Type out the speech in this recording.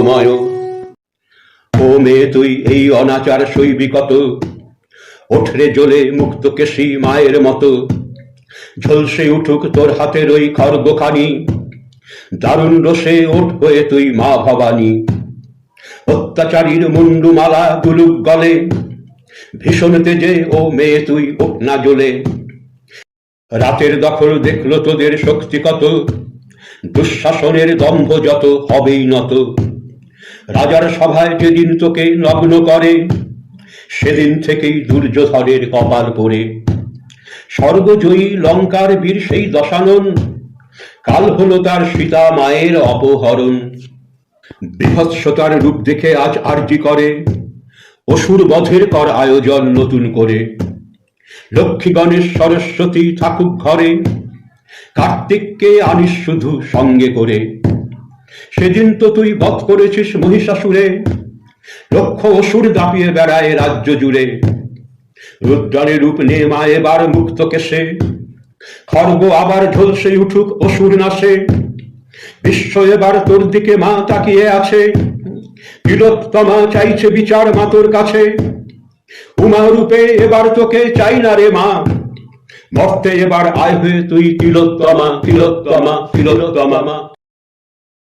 করুণাময়। ও মেয়ে তুই এই অনাচার সইবি কত, ওঠরে জ্বলে মুক্ত কেশী মায়ের মতো, ঝলসে উঠুক তোর হাতের ওই খর্গখানি, দারুণ রসে ওঠ হয়ে তুই মা ভবানী। অত্যাচারীর মুন্ডুমালা গুলুক গলে, ভীষণ তেজে ও মেয়ে তুই ওঠ না জ্বলে। রাতের দখল দেখলো তোদের শক্তি কত, দুঃশাসনের দম্ভ যত হবেই নত। রাজার সভায় যেদিন তোকে নগ্ন করে, সেদিন থেকেই দুর্যোধনের কপাল পড়ে। স্বর্গজয়ী লঙ্কার বীর সেই দশানন, কাল হলো তার সীতা মায়ের অপহরণ। বীভৎসতার রূপ দেখে আজ আরজি করে, অসুর বধের কর আয়োজন নতুন করে। লক্ষ্মী গণেশ সরস্বতী থাকুক ঘরে, কার্তিককে আনিস শুধু সঙ্গে করে। সেদিন তো তুই বধ করেছিস মহিষাসুরে, লক্ষ অসুর দাপিয়ে বেড়ায় রাজ্য জুড়ে। রুদ্রাণী রূপ নে মা এবার মুক্ত কেশে, খর্গ আবার ঝলসে উঠুক অসুর নাশে। বিশ্ব এবার তোর দিকে মা তাকিয়ে আছে, তিলোত্তমা চাইছে বিচার মা তোর কাছে। উমা রূপে এবার তোকে চাই না রে মা, মর্তে এবার আয় হয়ে তুই তিলোত্তমা তিলোত্তমা তিলোত্তমা মা।